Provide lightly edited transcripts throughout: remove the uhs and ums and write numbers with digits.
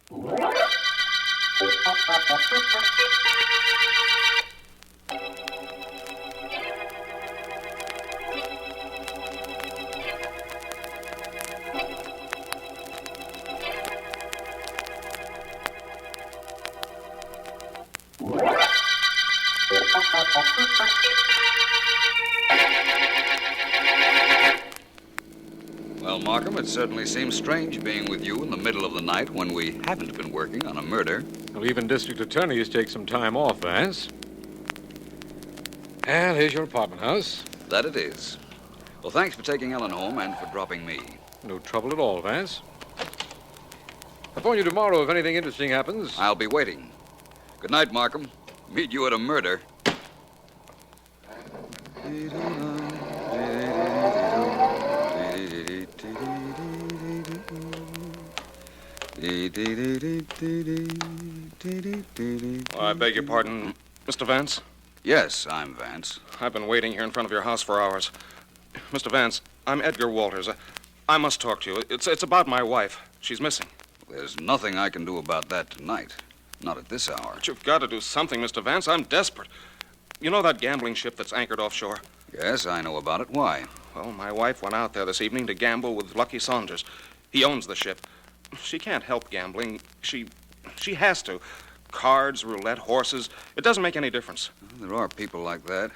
Well, Markham, it certainly seems strange being with you in the middle of the night when we haven't been working on a murder. Well, even district attorneys take some time off, Vance. And here's your apartment house. That it is. Well, thanks for taking Ellen home and for dropping me. No trouble at all, Vance. I'll phone you tomorrow if anything interesting happens. I'll be waiting. Good night, Markham. Meet you at a murder. I beg your pardon, Mr. Vance? Yes, I'm Vance. I've been waiting here in front of your house for hours. Mr. Vance, I'm Edgar Walters. I must talk to you. It's about my wife. She's missing. There's nothing I can do about that tonight. Not at this hour. But you've got to do something, Mr. Vance. I'm desperate. You know that gambling ship that's anchored offshore? Yes, I know about it. Why? Well, my wife went out there this evening to gamble with Lucky Saunders. He owns the ship. She can't help gambling. She has to. Cards, roulette, horses. It doesn't make any difference. Well, there are people like that.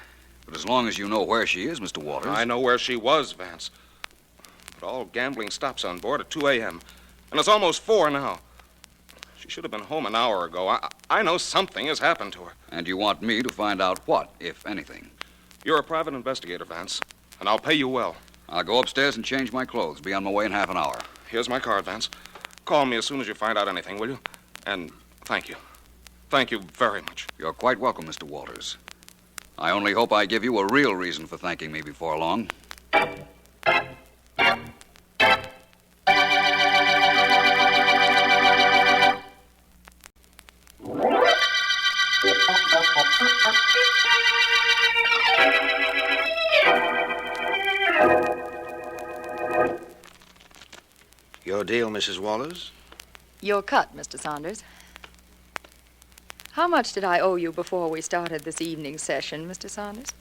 But as long as you know where she is, Mr. Walters... I know where she was, Vance. But all gambling stops on board at 2 a.m. And it's almost 4 now. She should have been home an hour ago. I know something has happened to her. And you want me to find out what, if anything? You're a private investigator, Vance. And I'll pay you well. I'll go upstairs and change my clothes. Be on my way in half an hour. Here's my card, Vance. Call me as soon as you find out anything, will you? And thank you. Thank you very much. You're quite welcome, Mr. Walters. I only hope I give you a real reason for thanking me before long. Your deal, Mrs. Walters? Your cut, Mr. Saunders. How much did I owe you before we started this evening's session, Mr. Saunders?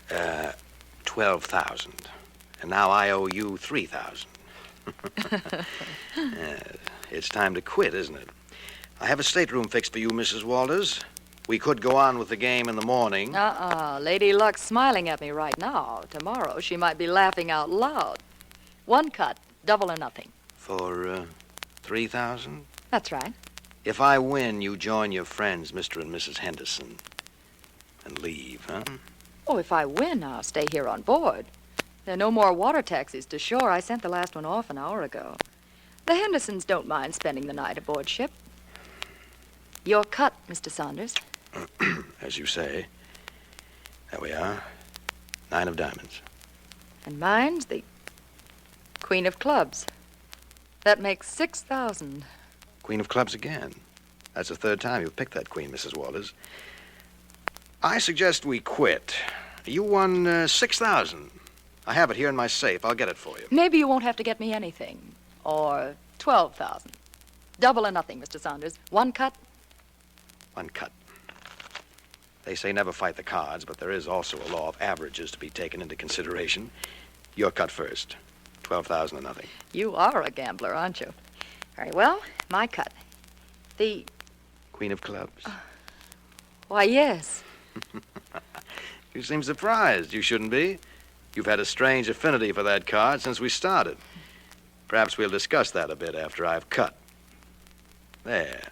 12,000. And now I owe you 3,000. It's time to quit, isn't it? I have a stateroom fixed for you, Mrs. Walters. We could go on with the game in the morning. Lady Luck's smiling at me right now. Tomorrow she might be laughing out loud. One cut, double or nothing. For 3,000? That's right. If I win, you join your friends, Mr. and Mrs. Henderson, and leave, huh? Oh, if I win, I'll stay here on board. There are no more water taxis to shore. I sent the last one off an hour ago. The Hendersons don't mind spending the night aboard ship. Your cut, Mr. Saunders. As you say. There we are. 9 of diamonds. And mine's the Queen of Clubs. That makes 6,000. Queen of Clubs again. That's the third time you've picked that queen, Mrs. Walters. I suggest we quit. You won 6,000. I have it here in my safe. I'll get it for you. Maybe you won't have to get me anything. Or 12,000. Double or nothing, Mr. Saunders. One cut. One cut. They say never fight the cards, but there is also a law of averages to be taken into consideration. Your cut first. 12,000 or nothing. You are a gambler, aren't you? Very well. My cut. The... Queen of Clubs. Why, yes. You seem surprised. You shouldn't be. You've had a strange affinity for that card since we started. Perhaps we'll discuss that a bit after I've cut. There.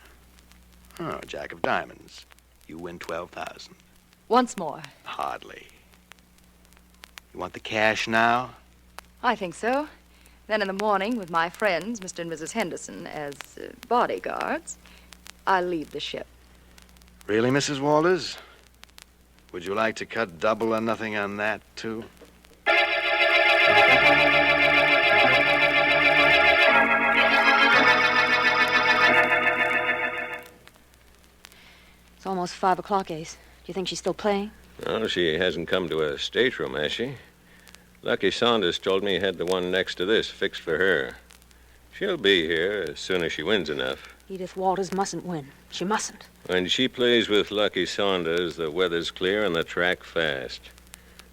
Oh, Jack of Diamonds. You win 12,000. Once more. Hardly. You want the cash now? I think so. Then in the morning, with my friends, Mr. and Mrs. Henderson, as bodyguards, I'll leave the ship. Really, Mrs. Walters? Would you like to cut double or nothing on that, too? It's almost 5 o'clock, Ace. Do you think she's still playing? No, she hasn't come to a stateroom, has she? Lucky Saunders told me he had the one next to this fixed for her. She'll be here as soon as she wins enough. Edith Walters mustn't win. She mustn't. When she plays with Lucky Saunders, the weather's clear and the track fast.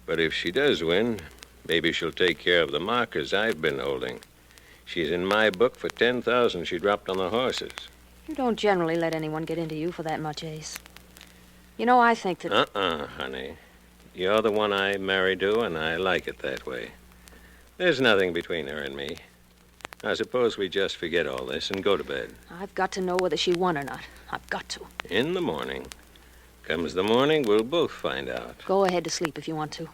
But if she does win, maybe she'll take care of the markers I've been holding. She's in my book for 10,000 she dropped on the horses. You don't generally let anyone get into you for that much, Ace. You know, I think that... Honey. You're the one I married to, and I like it that way. There's nothing between her and me. I suppose we just forget all this and go to bed. I've got to know whether she won or not. I've got to. In the morning. Comes the morning, we'll both find out. Go ahead to sleep if you want to.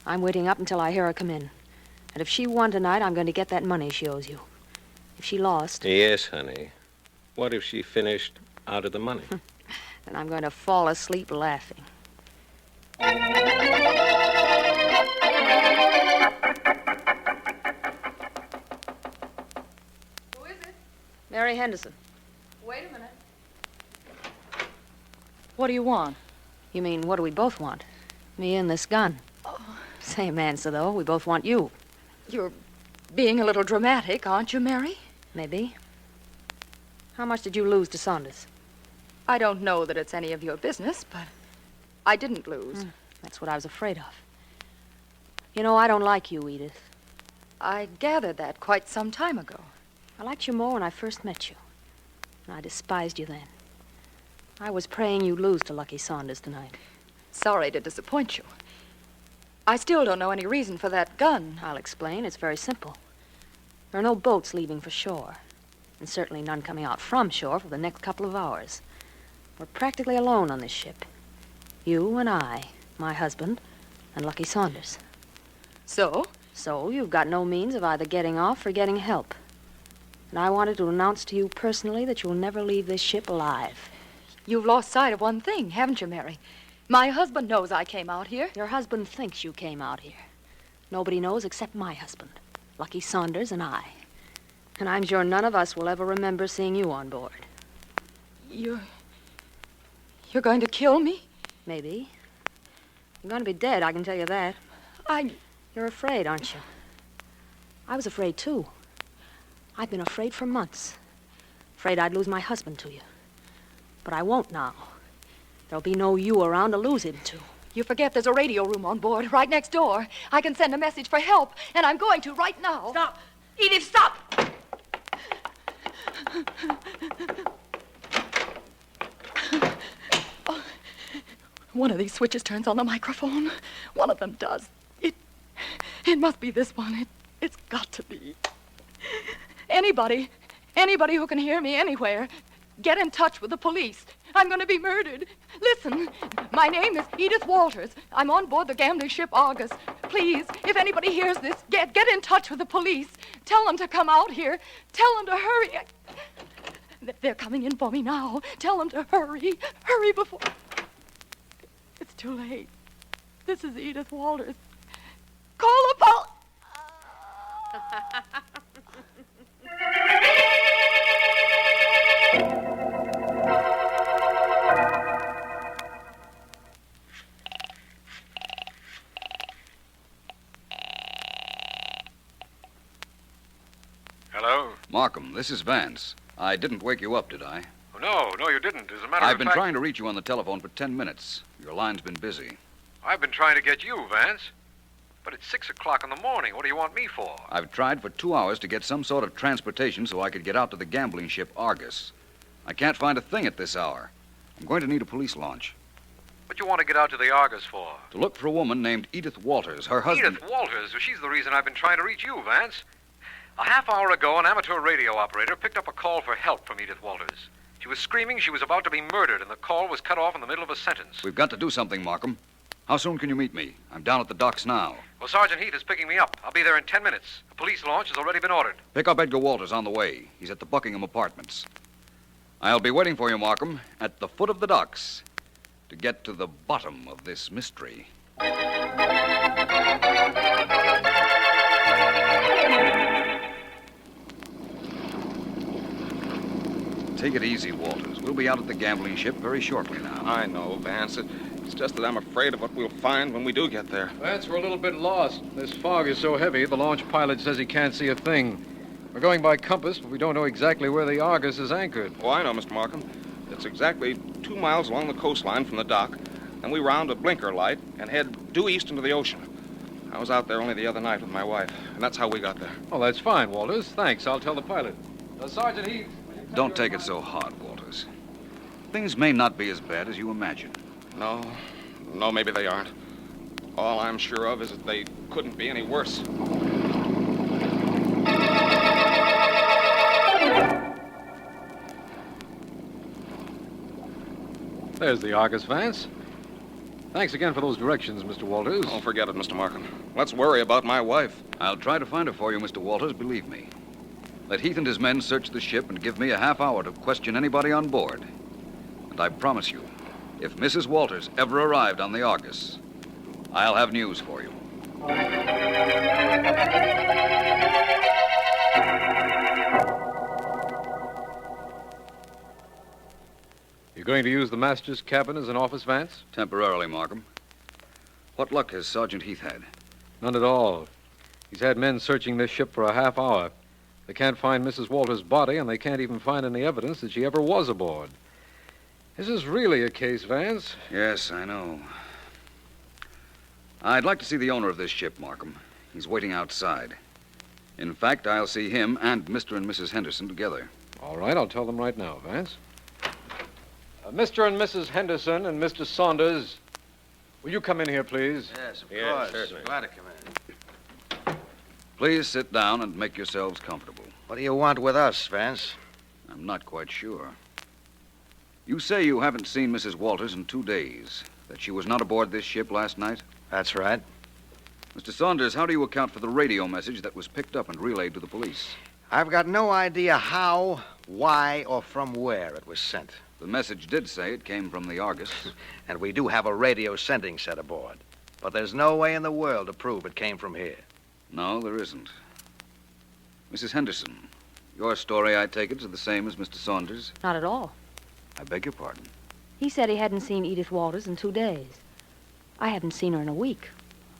I'm waiting up until I hear her come in. And if she won tonight, I'm going to get that money she owes you. If she lost... Yes, honey. What if she finished out of the money? then I'm going to fall asleep laughing. Mary Henderson. Wait a minute. What do you want? You mean, what do we both want? Me and this gun. Oh. Same answer, though. We both want you. You're being a little dramatic, aren't you, Mary? Maybe. How much did you lose to Saunders? I don't know that it's any of your business, but I didn't lose. That's what I was afraid of. You know, I don't like you, Edith. I gathered that quite some time ago. I liked you more when I first met you. And I despised you then. I was praying you'd lose to Lucky Saunders tonight. Sorry to disappoint you. I still don't know any reason for that gun. I'll explain. It's very simple. There are no boats leaving for shore. And certainly none coming out from shore for the next couple of hours. We're practically alone on this ship. You and I, my husband, and Lucky Saunders. So? So you've got no means of either getting off or getting help. And I wanted to announce to you personally that you'll never leave this ship alive. You've lost sight of one thing, haven't you, Mary? My husband knows I came out here. Your husband thinks you came out here. Nobody knows except my husband, Lucky Saunders, and I. And I'm sure none of us will ever remember seeing you on board. You're going to kill me? Maybe. You're going to be dead, I can tell you that. You're afraid, aren't you? I was afraid, too. I've been afraid for months. Afraid I'd lose my husband to you. But I won't now. There'll be no you around to lose him to. You forget there's a radio room on board right next door. I can send a message for help, and I'm going to right now. Stop! Edith, stop! Oh, one of these switches turns on the microphone. One of them does. It must be this one. It's got to be. Anybody who can hear me anywhere, get in touch with the police. I'm going to be murdered. Listen, my name is Edith Walters. I'm on board the gambling ship Argus. Please, if anybody hears this, get in touch with the police. Tell them to come out here. Tell them to hurry. They're coming in for me now. Tell them to hurry. Hurry before... It's too late. This is Edith Walters. Call the police. Hello? Markham, this is Vance. I didn't wake you up, did I? Oh, no, you didn't. As a matter I've of been fact... trying to reach you on the telephone for 10 minutes. Your line's been busy. I've been trying to get you, Vance. But it's 6 o'clock in the morning. What do you want me for? I've tried for 2 hours to get some sort of transportation so I could get out to the gambling ship Argus. I can't find a thing at this hour. I'm going to need a police launch. What you want to get out to the Argus for? To look for a woman named Edith Walters. Her husband... Edith Walters? Well, she's the reason I've been trying to reach you, Vance. A half hour ago, an amateur radio operator picked up a call for help from Edith Walters. She was screaming she was about to be murdered, and the call was cut off in the middle of a sentence. We've got to do something, Markham. How soon can you meet me? I'm down at the docks now. Well, Sergeant Heath is picking me up. I'll be there in 10 minutes. A police launch has already been ordered. Pick up Edgar Walters on the way. He's at the Buckingham Apartments. I'll be waiting for you, Markham, at the foot of the docks to get to the bottom of this mystery. Take it easy, Walters. We'll be out at the gambling ship very shortly now. I know, Vance. It's just that I'm afraid of what we'll find when we do get there. Vance, we're a little bit lost. This fog is so heavy, the launch pilot says he can't see a thing. We're going by compass, but we don't know exactly where the Argus is anchored. Oh, I know, Mr. Markham. It's exactly 2 miles along the coastline from the dock. Then we round a blinker light and head due east into the ocean. I was out there only the other night with my wife, and that's how we got there. Oh, that's fine, Walters. Thanks. I'll tell the pilot. Sergeant Heath. Don't take it so hard, Walters. Things may not be as bad as you imagine. No, maybe they aren't. All I'm sure of is that they couldn't be any worse. There's the Argus, Vance. Thanks again for those directions, Mr. Walters. Don't forget it, Mr. Markham. Let's worry about my wife. I'll try to find her for you, Mr. Walters, believe me. Let Heath and his men search the ship and give me a half hour to question anybody on board. And I promise you, if Mrs. Walters ever arrived on the Argus, I'll have news for you. You're going to use the master's cabin as an office, Vance? Temporarily, Markham. What luck has Sergeant Heath had? None at all. He's had men searching this ship for a half hour. They can't find Mrs. Walters' body, and they can't even find any evidence that she ever was aboard. This is really a case, Vance. Yes, I know. I'd like to see the owner of this ship, Markham. He's waiting outside. In fact, I'll see him and Mr. and Mrs. Henderson together. All right, I'll tell them right now, Vance. Mr. and Mrs. Henderson and Mr. Saunders, will you come in here, please? Yes, of Yes, course. certainly. Glad to come in. Please sit down and make yourselves comfortable. What do you want with us, Vance? I'm not quite sure. You say you haven't seen Mrs. Walters in 2 days, that she was not aboard this ship last night? That's right. Mr. Saunders, how do you account for the radio message that was picked up and relayed to the police? I've got no idea how, why, or from where it was sent. The message did say it came from the Argus. And we do have a radio sending set aboard. But there's no way in the world to prove it came from here. No, there isn't. Mrs. Henderson, your story, I take it, is the same as Mr. Saunders? Not at all. I beg your pardon. He said he hadn't seen Edith Walters in 2 days. I haven't seen her in a week.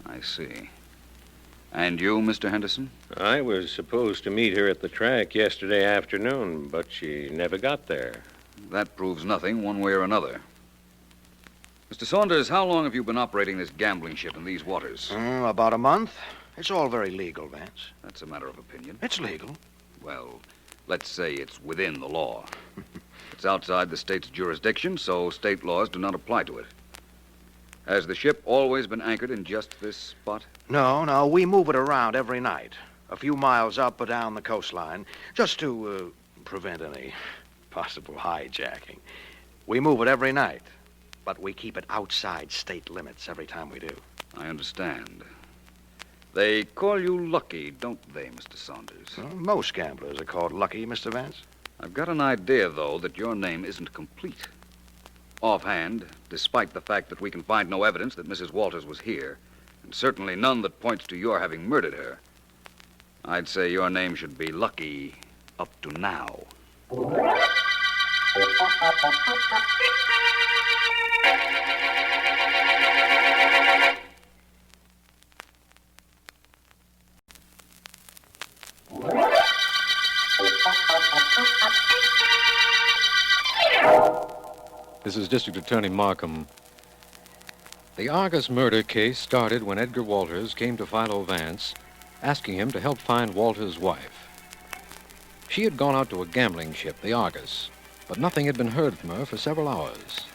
I see. And you, Mr. Henderson? I was supposed to meet her at the track yesterday afternoon, but she never got there. That proves nothing one way or another. Mr. Saunders, how long have you been operating this gambling ship in these waters? About a month. It's all very legal, Vance. That's a matter of opinion. It's legal. Well, let's say it's within the law. It's outside the state's jurisdiction, so state laws do not apply to it. Has the ship always been anchored in just this spot? No, we move it around every night. A few miles up or down the coastline, just to prevent any possible hijacking. We move it every night, but we keep it outside state limits every time we do. I understand. They call you lucky, don't they, Mr. Saunders? Well, most gamblers are called lucky, Mr. Vance. I've got an idea, though, that your name isn't complete. Offhand, despite the fact that we can find no evidence that Mrs. Walters was here, and certainly none that points to your having murdered her, I'd say your name should be Lucky up to now. This is District Attorney Markham. The Argus murder case started when Edgar Walters came to Philo Vance, asking him to help find Walters' wife. She had gone out to a gambling ship, the Argus, but nothing had been heard from her for several hours.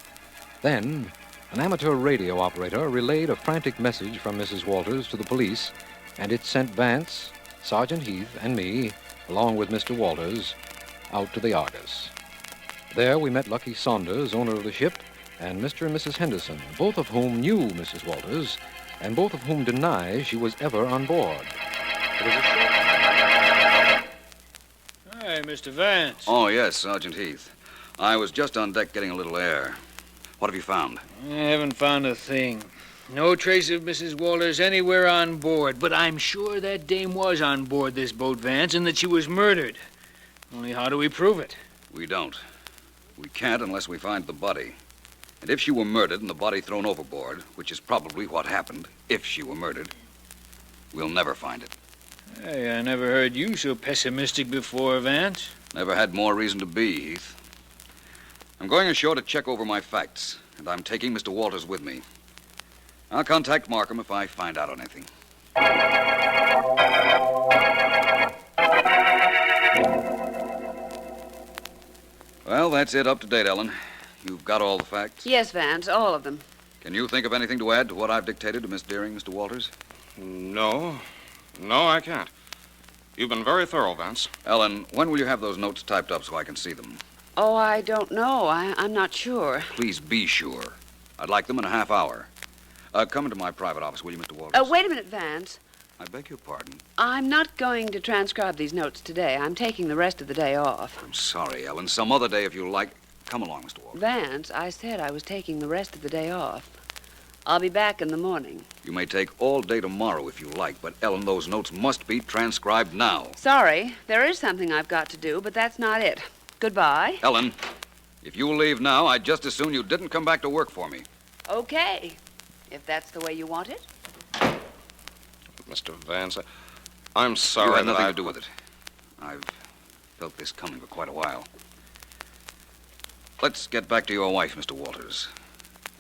Then, an amateur radio operator relayed a frantic message from Mrs. Walters to the police, and it sent Vance, Sergeant Heath, and me, along with Mr. Walters, out to the Argus. There we met Lucky Saunders, owner of the ship, and Mr. and Mrs. Henderson, both of whom knew Mrs. Walters, and both of whom deny she was ever on board. It was a short... Hi, Mr. Vance. Oh, yes, Sergeant Heath. I was just on deck getting a little air. What have you found? I haven't found a thing. No trace of Mrs. Walters anywhere on board, but I'm sure that dame was on board this boat, Vance, and that she was murdered. Only how do we prove it? We don't. We can't unless we find the body. And if she were murdered and the body thrown overboard, which is probably what happened, if she were murdered, we'll never find it. Hey, I never heard you so pessimistic before, Vance. Never had more reason to be, Heath. I'm going ashore to check over my facts, and I'm taking Mr. Walters with me. I'll contact Markham if I find out anything. Well, that's it. Up to date, Ellen. You've got all the facts? Yes, Vance, all of them. Can you think of anything to add to what I've dictated to Miss Deering, Mr. Walters? No. No, I can't. You've been very thorough, Vance. Ellen, when will you have those notes typed up so I can see them? Oh, I don't know. I'm not sure. Please be sure. I'd like them in a half hour. Come into my private office, will you, Mr. Walters? Wait a minute, Vance. I beg your pardon. I'm not going to transcribe these notes today. I'm taking the rest of the day off. I'm sorry, Ellen. Some other day, if you like. Come along, Mr. Walters. Vance, I said I was taking the rest of the day off. I'll be back in the morning. You may take all day tomorrow if you like, but, Ellen, those notes must be transcribed now. Sorry, there is something I've got to do, but that's not it. Goodbye. Ellen, if you leave now, I'd just as soon you didn't come back to work for me. Okay, if that's the way you want it. Mr. Vance, I'm sorry You had that nothing I... to do with it. I've felt this coming for quite a while. Let's get back to your wife, Mr. Walters.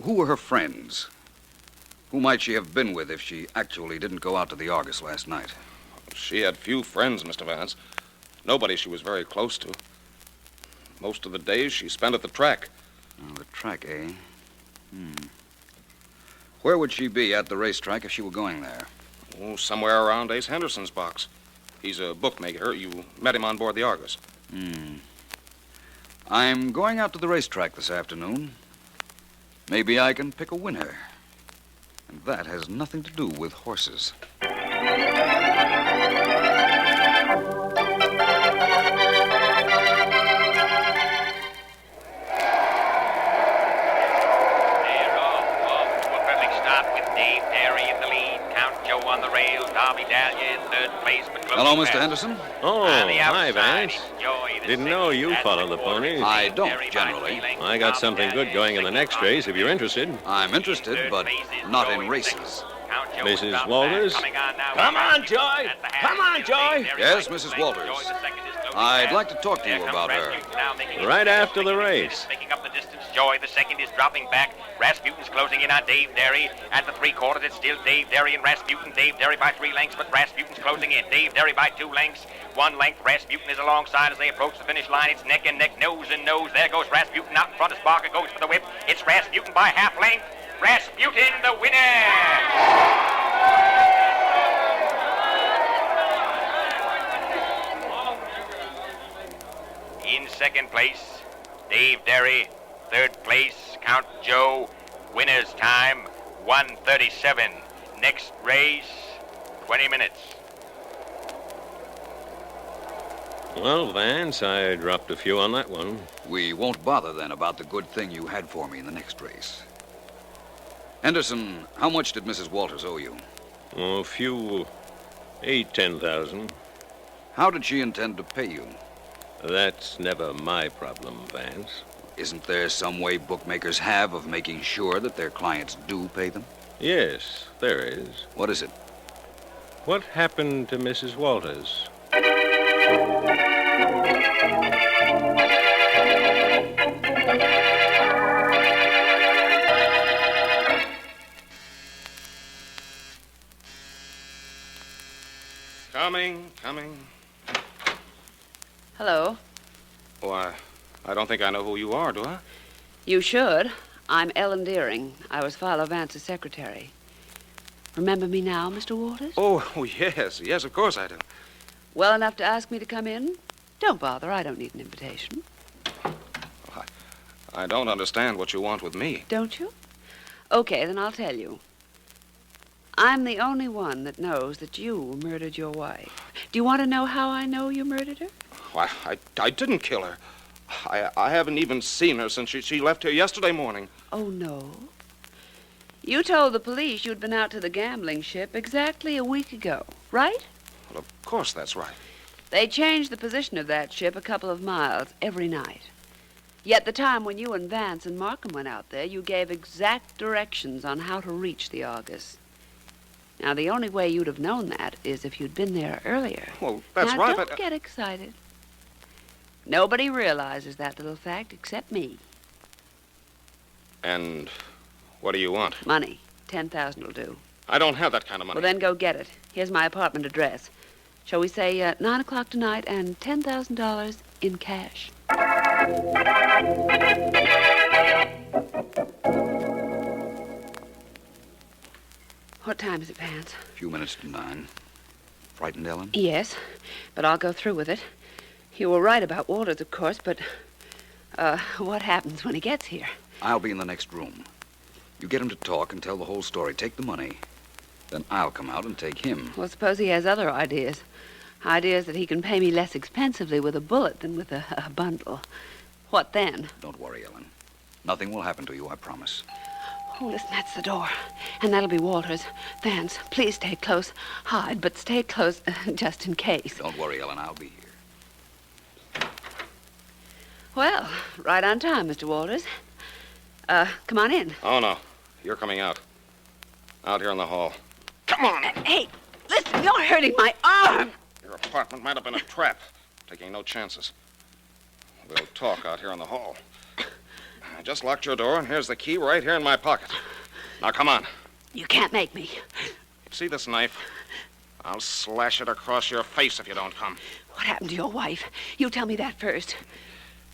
Who were her friends? Who might she have been with if she actually didn't go out to the Argus last night? She had few friends, Mr. Vance. Nobody she was very close to. Most of the days she spent at the track. Oh, the track, eh? Where would she be at the racetrack if she were going there? Oh, somewhere around Ace Henderson's box. He's a bookmaker. You met him on board the Argus. I'm going out to the racetrack this afternoon. Maybe I can pick a winner. And that has nothing to do with horses. Hello, Mr. Henderson. Oh, hi, Vance. Didn't know you follow the ponies. I don't, generally. I got something good going in the next race, if you're interested. I'm interested, but not in races. Mrs. Walters? Come on, Joy! Come on, Joy! Yes, Mrs. Walters. I'd like to talk to you about her. Right after the race. Making up the distance, Joy. The second is dropping back. Rasputin's closing in on Dave Derry. At the three-quarters, it's still Dave Derry and Rasputin. Dave Derry by 3 lengths, but Rasputin's closing in. Dave Derry by 2 lengths. 1 length. Rasputin is alongside as they approach the finish line. It's neck and neck, nose and nose. There goes Rasputin out in front as Barker goes for the whip. It's Rasputin by half length. Rasputin, the winner! In second place, Dave Derry. Third place, Count Joe. Winner's time, 1:37. Next race, 20 minutes. Well, Vance, I dropped a few on that one. We won't bother then about the good thing you had for me in the next race. Henderson, how much did Mrs. Walters owe you? Oh, a few... 10,000. How did she intend to pay you? That's never my problem, Vance. Isn't there some way bookmakers have of making sure that their clients do pay them? Yes, there is. What is it? What happened to Mrs. Walters? Coming. Hello. Oh, I don't think I know who you are, do I? You should. I'm Ellen Deering. I was Philo Vance's secretary. Remember me now, Mr. Walters? Oh, yes, of course I do. Well enough to ask me to come in? Don't bother. I don't need an invitation. I don't understand what you want with me. Don't you? Okay, then I'll tell you. I'm the only one that knows that you murdered your wife. Do you want to know how I know you murdered her? I didn't kill her. I haven't even seen her since she left here yesterday morning. Oh, no? You told the police you'd been out to the gambling ship exactly a week ago, right? Well, of course that's right. They changed the position of that ship a couple of miles every night. Yet the time when you and Vance and Markham went out there, you gave exact directions on how to reach the Argus. Now, the only way you'd have known that is if you'd been there earlier. Well, that's now, right, don't but... get excited. Nobody realizes that little fact except me. And what do you want? Money. 10,000 will do. I don't have that kind of money. Well, then go get it. Here's my apartment address. Shall we say 9 o'clock tonight and $10,000 in cash? What time is it, Vance? A few minutes to 9. Frightened, Ellen? Yes, but I'll go through with it. You were right about Walters, of course, but what happens when he gets here? I'll be in the next room. You get him to talk and tell the whole story. Take the money. Then I'll come out and take him. Well, suppose he has other ideas. Ideas that he can pay me less expensively with a bullet than with a bundle. What then? Don't worry, Ellen. Nothing will happen to you, I promise. Oh, listen, that's the door. And that'll be Walters. Vance, please stay close. Hide, but stay close just in case. Don't worry, Ellen. I'll be here. Well, right on time, Mr. Walters. Come on in. Oh, no. You're coming out. Out here in the hall. Come on! Hey, listen, you're hurting my arm. Your apartment might have been a trap. Taking no chances. We'll talk out here in the hall. I just locked your door, and here's the key right here in my pocket. Now, come on. You can't make me. See this knife? I'll slash it across your face if you don't come. What happened to your wife? You tell me that first.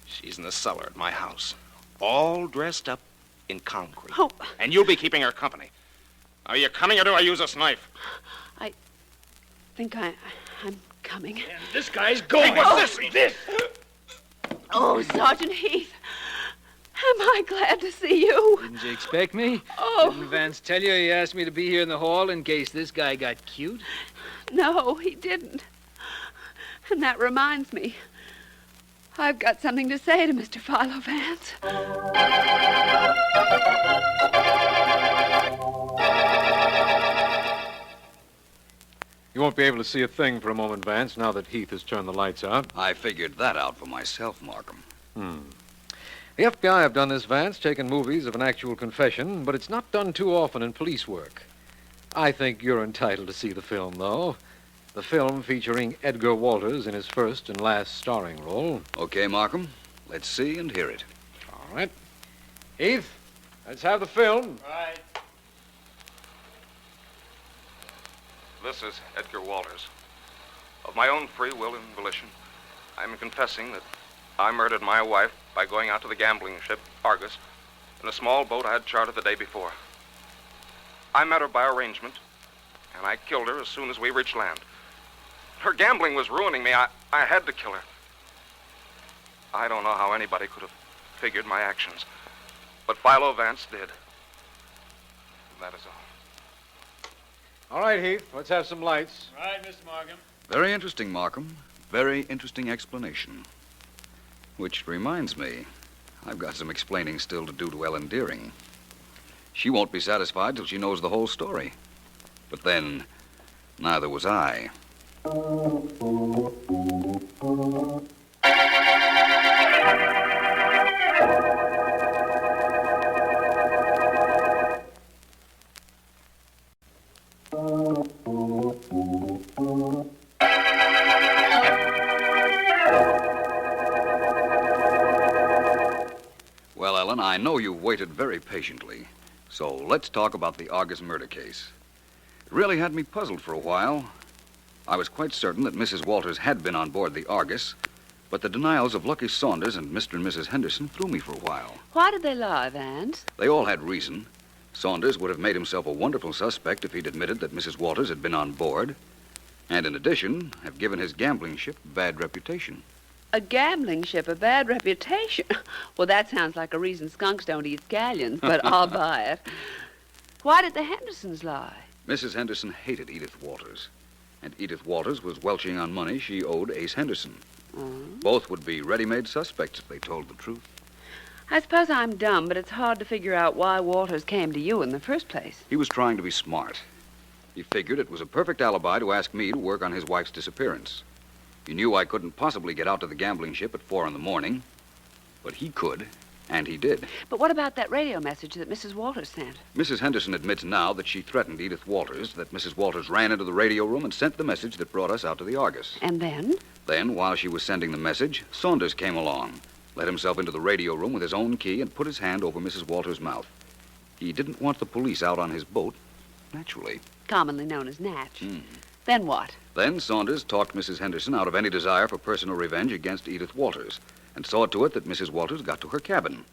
She's in the cellar at my house, all dressed up in concrete. Oh. And you'll be keeping her company. Are you coming, or do I use this knife? I think I'm coming. And this guy's going. Hey, what's this? Oh, Sergeant Heath. Am I glad to see you? Didn't you expect me? Oh. Didn't Vance tell you he asked me to be here in the hall in case this guy got cute? No, he didn't. And that reminds me. I've got something to say to Mr. Philo, Vance. You won't be able to see a thing for a moment, Vance, now that Heath has turned the lights out. I figured that out for myself, Markham. The FBI have done this, Vance, taken movies of an actual confession, but it's not done too often in police work. I think you're entitled to see the film, though. The film featuring Edgar Walters in his first and last starring role. Okay, Markham. Let's see and hear it. All right. Heath, let's have the film. Right. This is Edgar Walters. Of my own free will and volition, I'm confessing that I murdered my wife by going out to the gambling ship, Argus, in a small boat I had chartered the day before. I met her by arrangement, and I killed her as soon as we reached land. Her gambling was ruining me. I had to kill her. I don't know how anybody could have figured my actions, but Philo Vance did. That is all. All right, Heath, let's have some lights. Right, Mr. Markham. Very interesting, Markham. Very interesting explanation. Which reminds me, I've got some explaining still to do to Ellen Deering. She won't be satisfied till she knows the whole story. But then, neither was I. Well, Ellen, I know you've waited very patiently. So let's talk about the Argus murder case. It really had me puzzled for a while. I was quite certain that Mrs. Walters had been on board the Argus, but the denials of Lucky Saunders and Mr. and Mrs. Henderson threw me for a while. Why did they lie, Vance? They all had reason. Saunders would have made himself a wonderful suspect if he'd admitted that Mrs. Walters had been on board, and in addition, have given his gambling ship a bad reputation. A gambling ship, a bad reputation. Well, that sounds like a reason skunks don't eat scallions, but I'll buy it. Why did the Hendersons lie? Mrs. Henderson hated Edith Walters, and Edith Walters was welching on money she owed Ace Henderson. Both would be ready-made suspects if they told the truth. I suppose I'm dumb, but it's hard to figure out why Walters came to you in the first place. He was trying to be smart. He figured it was a perfect alibi to ask me to work on his wife's disappearance. He knew I couldn't possibly get out to the gambling ship at 4 in the morning, but he could. And he did. But what about that radio message that Mrs. Walters sent? Mrs. Henderson admits now that she threatened Edith Walters, that Mrs. Walters ran into the radio room and sent the message that brought us out to the Argus. And then? Then, while she was sending the message, Saunders came along, let himself into the radio room with his own key, and put his hand over Mrs. Walters' mouth. He didn't want the police out on his boat, naturally. Commonly known as Natch. Then what? Then Saunders talked Mrs. Henderson out of any desire for personal revenge against Edith Walters, and saw to it that Mrs. Walters got to her cabin.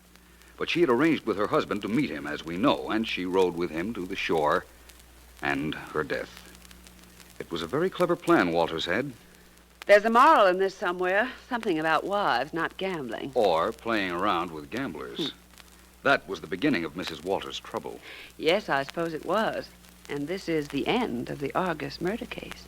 But she had arranged with her husband to meet him, as we know, and she rode with him to the shore and her death. It was a very clever plan Walters had. There's a moral in this somewhere. Something about wives not gambling. Or playing around with gamblers. That was the beginning of Mrs. Walters' trouble. Yes, I suppose it was. And this is the end of the Argus murder case.